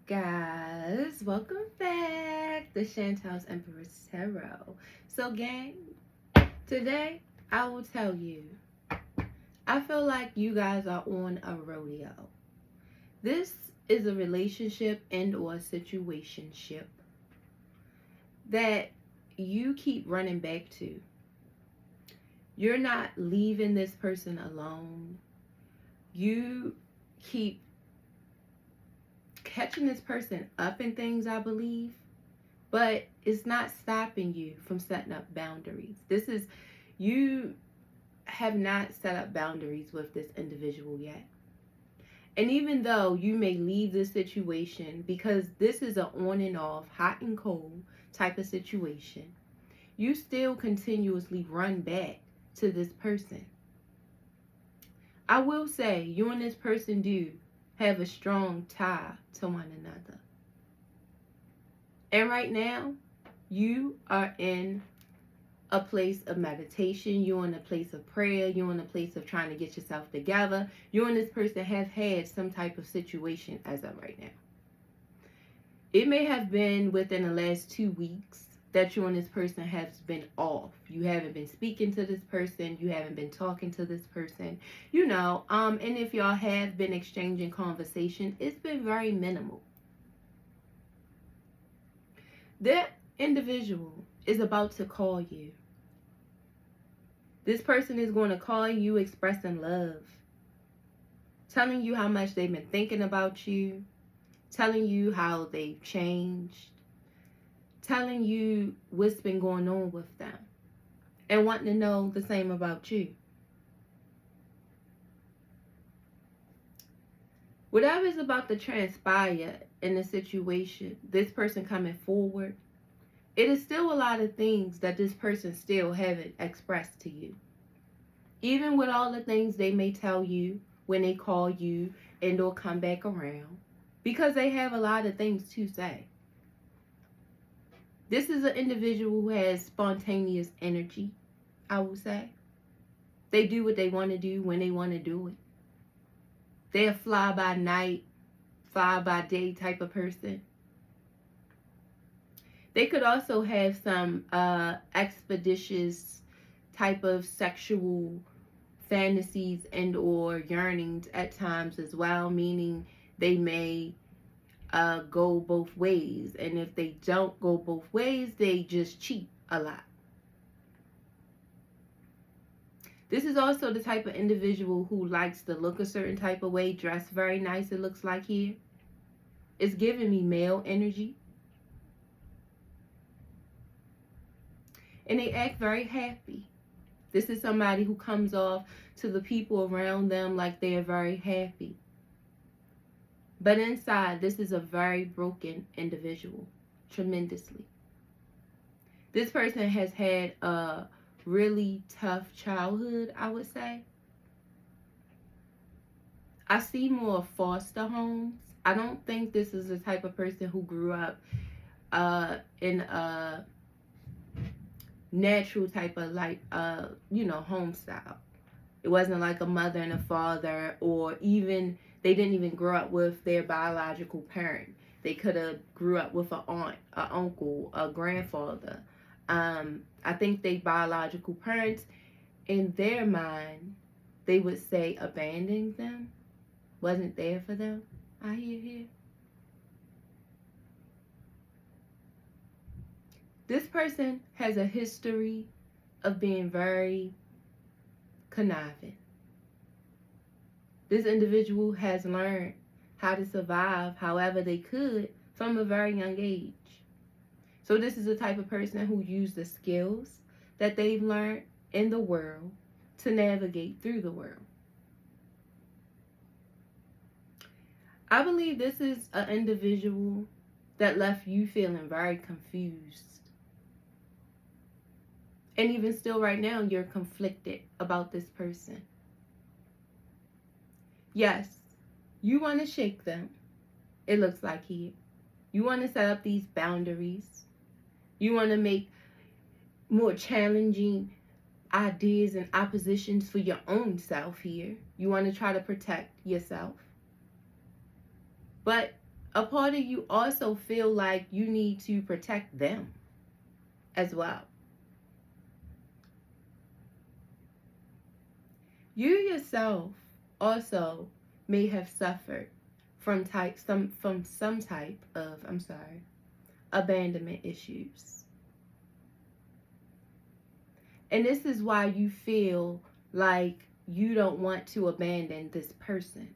guys? Welcome back to Chantal's Empress Tarot. So, gang, today I will tell you, I feel like you guys are on a rodeo. This is a relationship and or situationship that you keep running back to. You're not leaving this person alone. You keep catching this person up in things, I believe, but it's not stopping you from setting up boundaries. You have not set up boundaries with this individual yet. And even though you may leave this situation, because this is an on and off, hot and cold type of situation, you still continuously run back to this person. I will say, you and this person do have a strong tie to one another. And right now, you are in a place of meditation. You're in a place of prayer. You're in a place of trying to get yourself together. You and this person have had some type of situation as of right now. It may have been within the last 2 weeks that you and this person has been off. You haven't been speaking to this person. You haven't been talking to this person. And if y'all have been exchanging conversation, it's been very minimal. That individual is about to call you. This person is going to call you expressing love, telling you how much they've been thinking about you, telling you how they've changed, telling you what's been going on with them, and wanting to know the same about you. Whatever's about to transpire in the situation, this person coming forward, it is still a lot of things that this person still haven't expressed to you. Even with all the things they may tell you when they call you and or come back around, because they have a lot of things to say. This is an individual who has spontaneous energy, I will say. They do what they want to do when they want to do it. They're a fly-by-night, fly-by-day type of person. They could also have some expeditious type of sexual fantasies and or yearnings at times as well, meaning they may go both ways, and if they don't go both ways, they just cheat a lot. This is also the type of individual who likes to look a certain type of way, dress very nice, it looks like here. It's giving me male energy. And they act very happy. This is somebody who comes off to the people around them like they are very happy. But inside, this is a very broken individual, tremendously. This person has had a really tough childhood, I would say. I see more foster homes. I don't think this is the type of person who grew up in a natural type of home style. It wasn't like a mother and a father, or even they didn't even grow up with their biological parent. They could have grew up with an aunt, an uncle, a grandfather. I think they biological parents, in their mind, they would say abandoned them, wasn't there for them. I hear here. This person has a history of being very conniving. This individual has learned how to survive however they could from a very young age. So this is the type of person who used the skills that they've learned in the world to navigate through the world. I believe this is an individual that left you feeling very confused. And even still right now, you're conflicted about this person. Yes, you want to shake them. It looks like here. You want to set up these boundaries. You want to make more challenging ideas and oppositions for your own self here. You want to try to protect yourself. But a part of you also feel like you need to protect them as well. You yourself also may have suffered from some type of, abandonment issues. And this is why you feel like you don't want to abandon this person.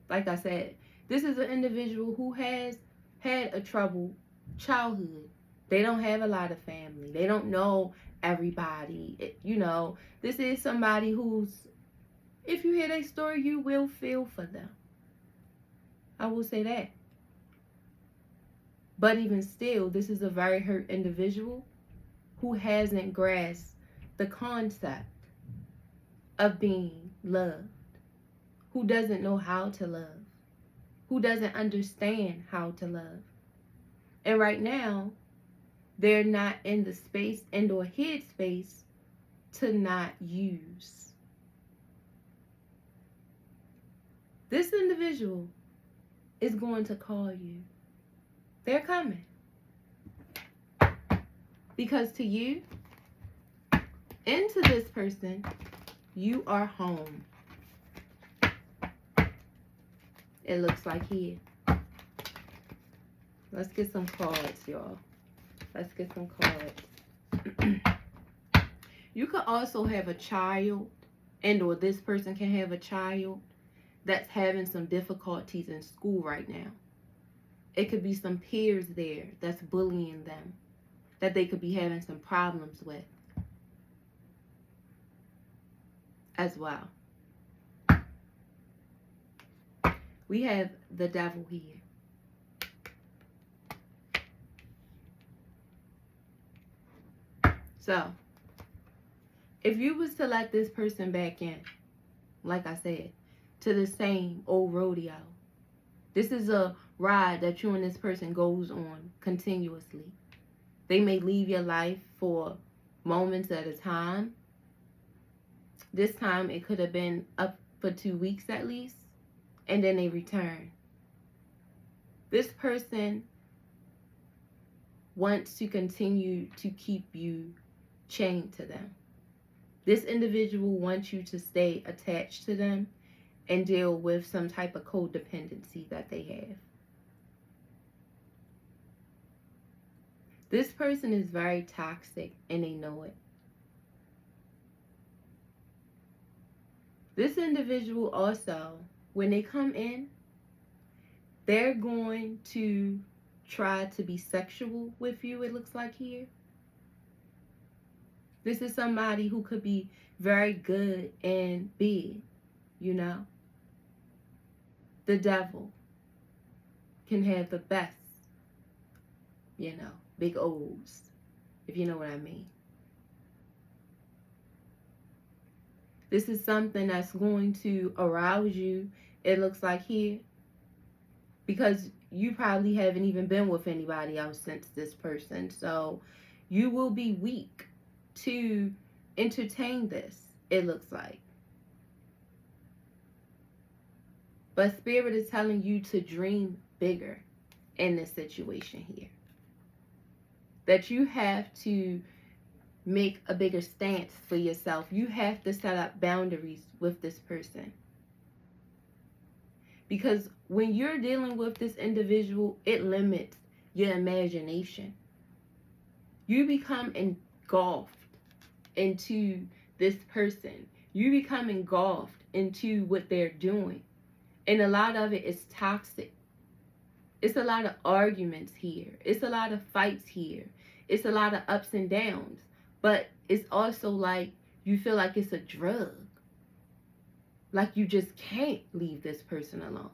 Like I said, this is an individual who has had a troubled childhood. They don't have a lot of family. They don't know everybody. This is somebody who's, if you hear their story, you will feel for them. I will say that. But even still, this is a very hurt individual who hasn't grasped the concept of being loved, who doesn't know how to love, who doesn't understand how to love. And right now, they're not in the space and or headspace to not use. This individual is going to call you. They're coming. Because to you, into this person, you are home. It looks like here. Let's get some cards, y'all. Let's get some cards. You could also have a child, and or this person can have a child that's having some difficulties in school right now. It could be some peers there that's bullying them, that they could be having some problems with as well. We have the devil here. So, if you was to let this person back in, like I said, to the same old rodeo, this is a ride that you and this person goes on continuously. They may leave your life for moments at a time. This time it could have been up for 2 weeks at least, and then they return. This person wants to continue to keep you chained to them. This individual wants you to stay attached to them and deal with some type of codependency that they have. This person is very toxic and they know it. This individual also, when they come in, they're going to try to be sexual with you, it looks like here. This is somebody who could be very good in bed, The devil can have the best, big O's, if you know what I mean. This is something that's going to arouse you, it looks like here, because you probably haven't even been with anybody else since this person. So you will be weak to entertain this, it looks like. But Spirit is telling you to dream bigger in this situation here. That you have to make a bigger stance for yourself. You have to set up boundaries with this person. Because when you're dealing with this individual, it limits your imagination. You become engulfed into this person. You become engulfed into what they're doing. And a lot of it is toxic. It's a lot of arguments here. It's a lot of fights here. It's a lot of ups and downs. But it's also like you feel like it's a drug. Like you just can't leave this person alone.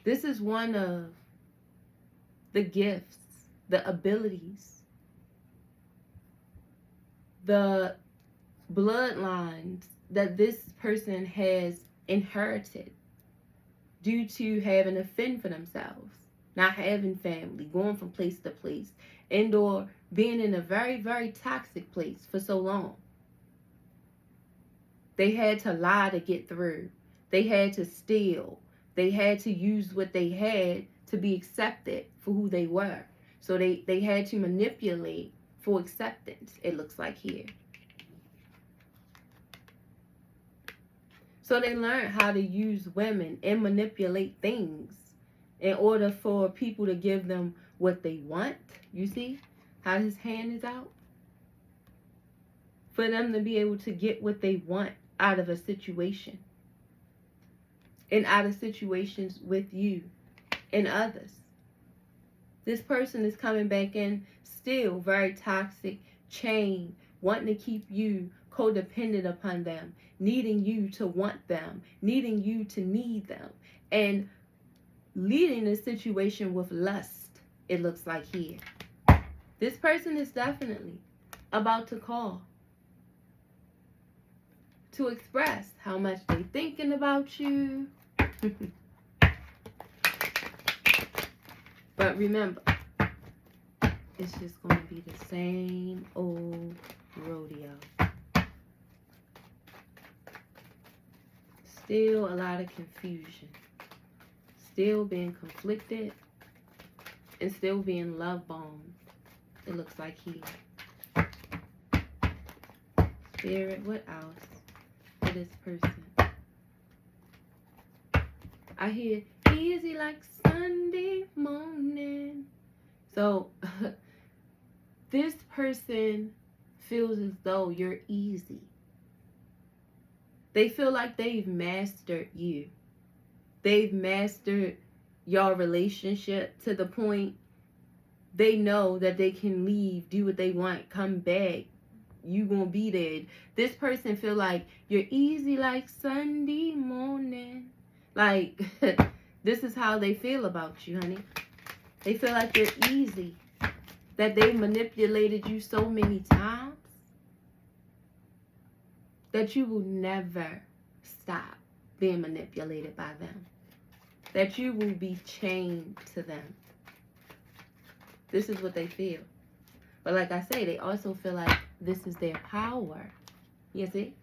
This is one of the gifts, the abilities, the bloodlines that this person has inherited due to having to fend for themselves, not having family, going from place to place, and or being in a very, very toxic place for so long. They had to lie to get through. They had to steal. They had to use what they had to be accepted for who they were. So they had to manipulate for acceptance, it looks like here. So they learned how to use women and manipulate things in order for people to give them what they want. You see how his hand is out? For them to be able to get what they want out of a situation. And out of situations with you and others. This person is coming back in still very toxic, chained, wanting to keep you codependent upon them, needing you to want them, needing you to need them, and leading the situation with lust, it looks like here. This person is definitely about to call to express how much they're thinking about you. But remember, it's just going to be the same old rodeo. Still a lot of confusion. Still being conflicted. And still being love bombed. It looks like here. Spirit, what else for this person? I hear easy like Sunday morning. So this person feels as though you're easy. They feel like they've mastered you. They've mastered your relationship to the point they know that they can leave, do what they want, come back. You gonna be there. This person feel like you're easy like Sunday morning. Like, this is how they feel about you, honey. They feel like you're easy. That they manipulated you so many times that you will never stop being manipulated by them. That you will be chained to them. This is what they feel. But like I say, they also feel like this is their power. You see?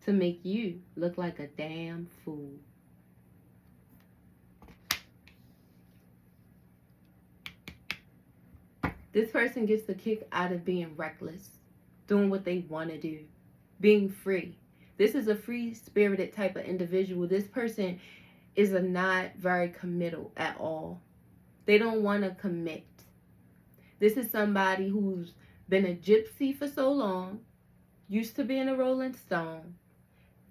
To make you look like a damn fool. This person gets the kick out of being reckless, doing what they want to do, being free. This is a free-spirited type of individual. This person is not very committal at all. They don't want to commit. This is somebody who's been a gypsy for so long, used to being a Rolling Stone,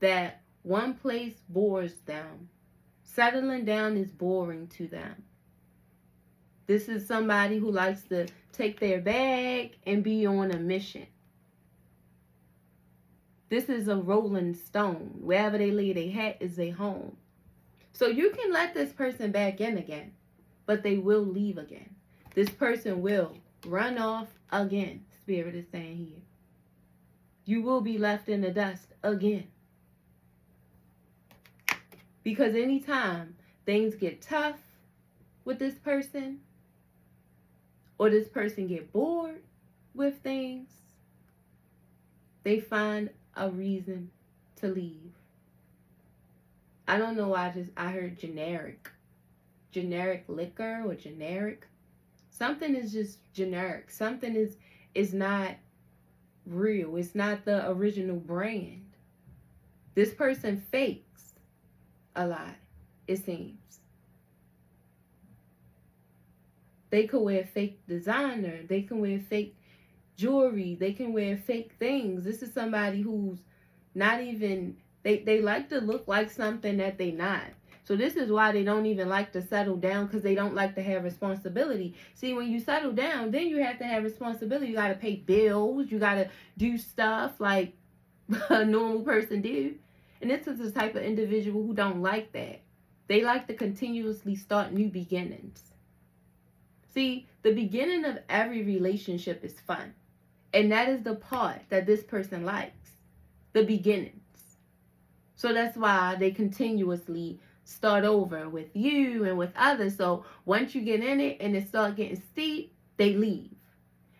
that one place bores them. Settling down is boring to them. This is somebody who likes to take their bag and be on a mission. This is a Rolling Stone. Wherever they lay their hat is their home. So you can let this person back in again, but they will leave again. This person will run off again, Spirit is saying here. You will be left in the dust again. Because anytime things get tough with this person, or this person get bored with things, they find a reason to leave. I don't know why I heard generic. Generic liquor or generic. Something is just generic. Something is not real. It's not the original brand. This person fakes a lot, it seems. They could wear fake designer. They can wear fake jewelry. They can wear fake things. This is somebody who's not even, they like to look like something that they not. So this is why they don't even like to settle down, because they don't like to have responsibility. See, when you settle down, then you have to have responsibility. You got to pay bills. You got to do stuff like a normal person do. And this is the type of individual who don't like that. They like to continuously start new beginnings. See, the beginning of every relationship is fun. And that is the part that this person likes. The beginnings. So that's why they continuously start over with you and with others. So once you get in it and it starts getting steep, they leave.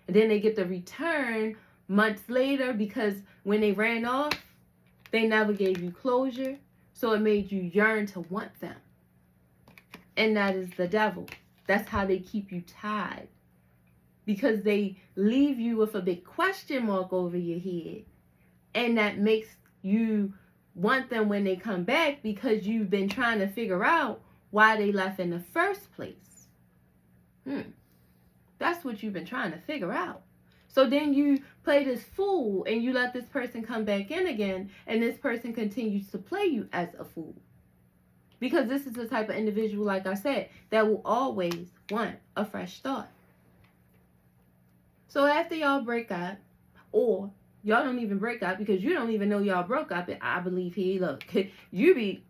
And then they get the return months later, because when they ran off, they never gave you closure. So it made you yearn to want them. And that is the devil. That's how they keep you tied. Because they leave you with a big question mark over your head. And that makes you want them when they come back, because you've been trying to figure out why they left in the first place. That's what you've been trying to figure out. So then you play this fool and you let this person come back in again, and this person continues to play you as a fool. Because this is the type of individual, like I said, that will always want a fresh start. So after y'all break up, or y'all don't even break up because you don't even know y'all broke up, and I believe here, look, you be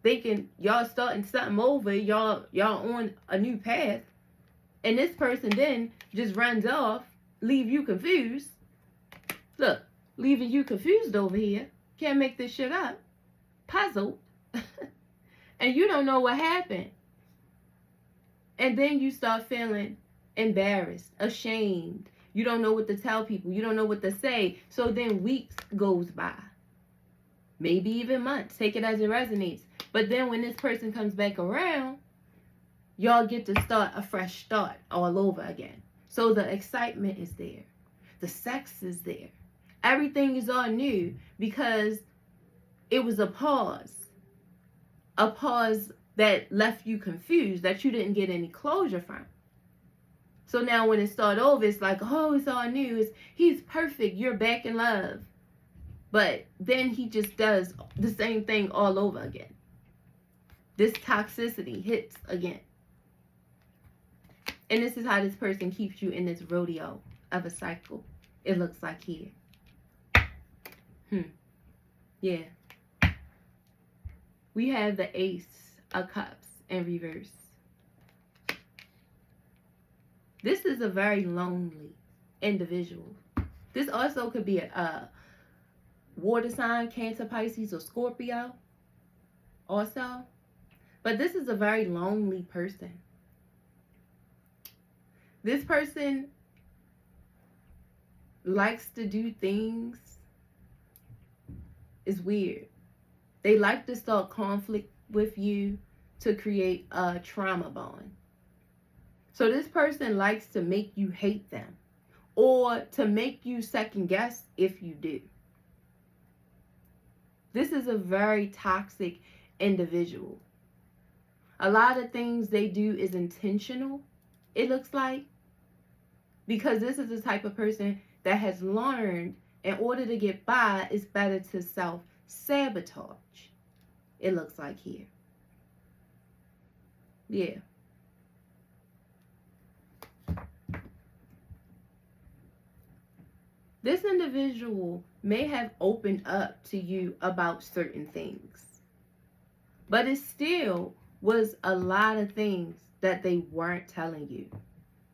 thinking y'all starting something over, y'all on a new path, and this person then just runs off, leave you confused. Look, leaving you confused over here. Can't make this shit up. Puzzled. And you don't know what happened. And then you start feeling embarrassed, ashamed. You don't know what to tell people. You don't know what to say. So then weeks goes by. Maybe even months. Take it as it resonates. But then when this person comes back around, y'all get to start a fresh start all over again. So the excitement is there. The sex is there. Everything is all new because it was a pause. A pause that left you confused, that you didn't get any closure from. So now when it started over, it's like, oh, it's all new. He's perfect. You're back in love. But then he just does the same thing all over again. This toxicity hits again. And this is how this person keeps you in this rodeo of a cycle. It looks like here. Yeah. We have the Ace of Cups in reverse. This is a very lonely individual. This also could be a water sign, Cancer, Pisces, or Scorpio also. But this is a very lonely person. This person likes to do things. It's weird. They like to start conflict with you to create a trauma bond. So this person likes to make you hate them, or to make you second guess if you do. This is a very toxic individual. A lot of things they do is intentional, it looks like, because this is the type of person that has learned in order to get by, it's better to self-sabotage. It looks like here. Yeah. This individual may have opened up to you about certain things, but it still was a lot of things that they weren't telling you,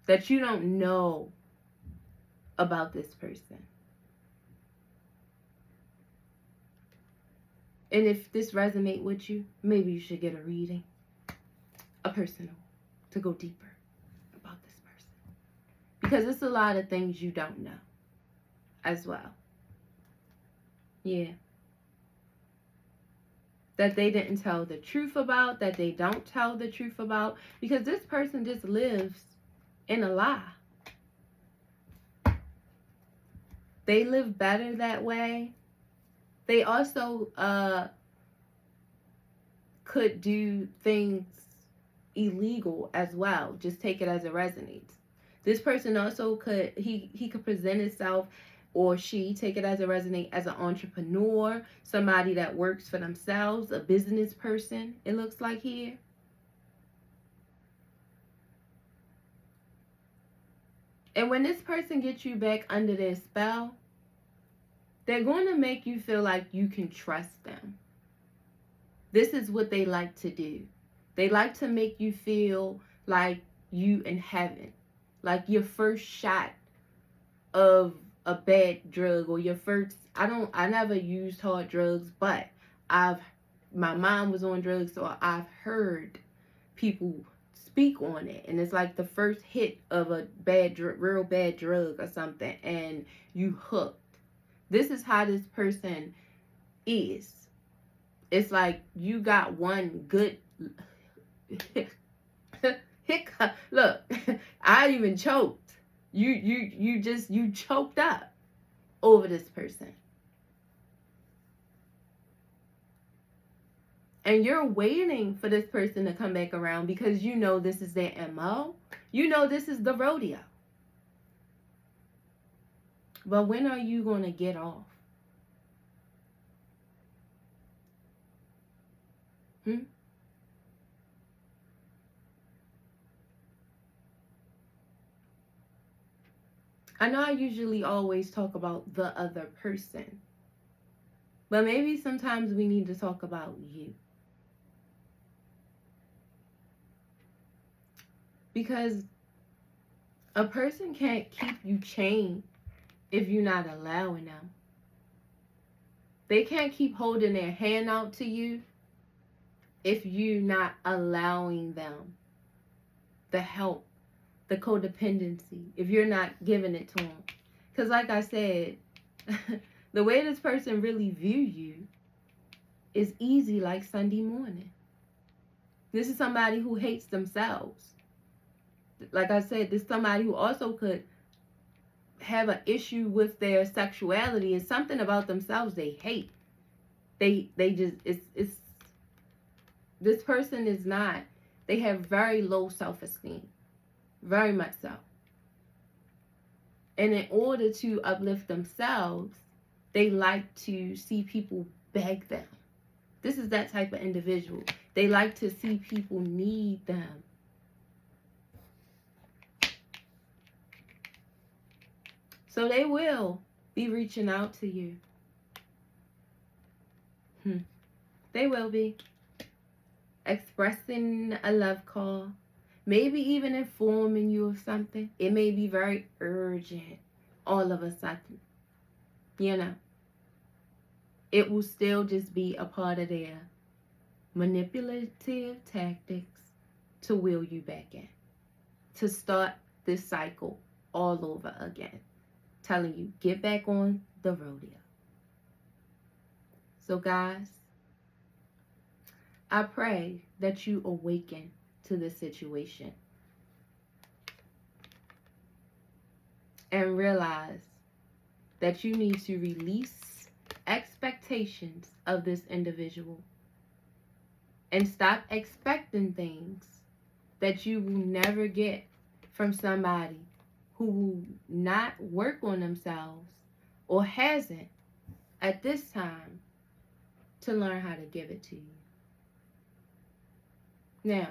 that you don't know about this person. And if this resonates with you, maybe you should get a reading, a personal, to go deeper about this person. Because it's a lot of things you don't know as well. Yeah. That they didn't tell the truth about, that they don't tell the truth about, because this person just lives in a lie. They live better that way. They also could do things illegal as well. Just take it as it resonates. This person also could, he could present himself, or she, take it as it resonates, as an entrepreneur, somebody that works for themselves, a business person, it looks like here. And when this person gets you back under their spell, they're going to make you feel like you can trust them. This is what they like to do. They like to make you feel like you in heaven. Like your first shot of a bad drug, or your first, I never used hard drugs, but my mom was on drugs, so I've heard people speak on it, and it's like the first hit of a real bad drug or something, and you hooked. This is how this person is. It's like you got one good hiccup. Look, I even choked. You choked up over this person. And you're waiting for this person to come back around because you know this is their MO. You know this is the rodeo. But when are you going to get off? I know I usually always talk about the other person. But maybe sometimes we need to talk about you. Because a person can't keep you chained if you're not allowing them. They can't keep holding their hand out to you if you're not allowing them the help, the codependency, if you're not giving it to them. Because like I said, the way this person really view you is easy like Sunday morning. This is somebody who hates themselves. Like I said, this is somebody who also could have an issue with their sexuality. It's something about themselves they hate. They just, it's this person is not, they have very low self-esteem. Very much so. And in order to uplift themselves, they like to see people beg them. This is that type of individual. They like to see people need them. So they will be reaching out to you. They will be expressing a love call. Maybe even informing you of something. It may be very urgent all of a sudden. You know. It will still just be a part of their manipulative tactics to wheel you back in. To start this cycle all over again. Telling you, get back on the rodeo. So guys, I pray that you awaken to the situation and realize that you need to release expectations of this individual and stop expecting things that you will never get from somebody who will not work on themselves or hasn't at this time to learn how to give it to you. Now,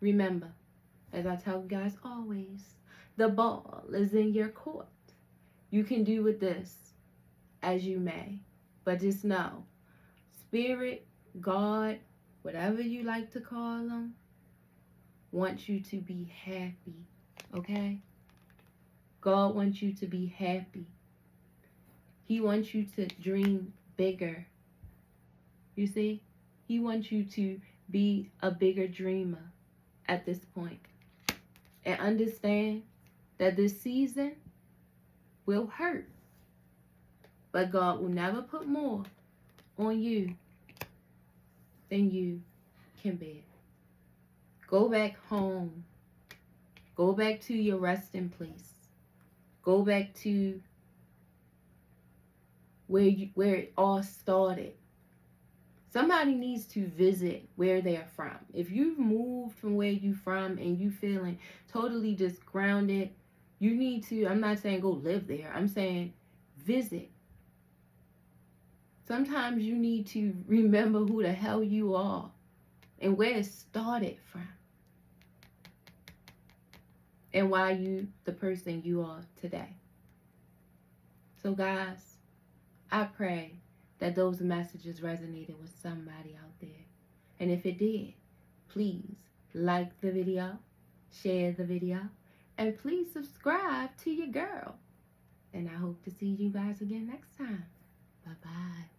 remember, as I tell you guys always, the ball is in your court. You can do with this as you may. But just know, Spirit, God, whatever you like to call them, wants you to be happy. Okay? God wants you to be happy. He wants you to dream bigger. You see? He wants you to be a bigger dreamer at this point. And understand that this season will hurt. But God will never put more on you than you can bear. Go back home. Go back to your resting place. Go back to where it all started. Somebody needs to visit where they're from. If you've moved from where you're from and you feeling totally just grounded, you need to, I'm not saying go live there. I'm saying visit. Sometimes you need to remember who the hell you are and where it started from. And why you the person you are today. So guys, I pray that those messages resonated with somebody out there. And if it did, please like the video, share the video, and please subscribe to your girl. And I hope to see you guys again next time. Bye-bye.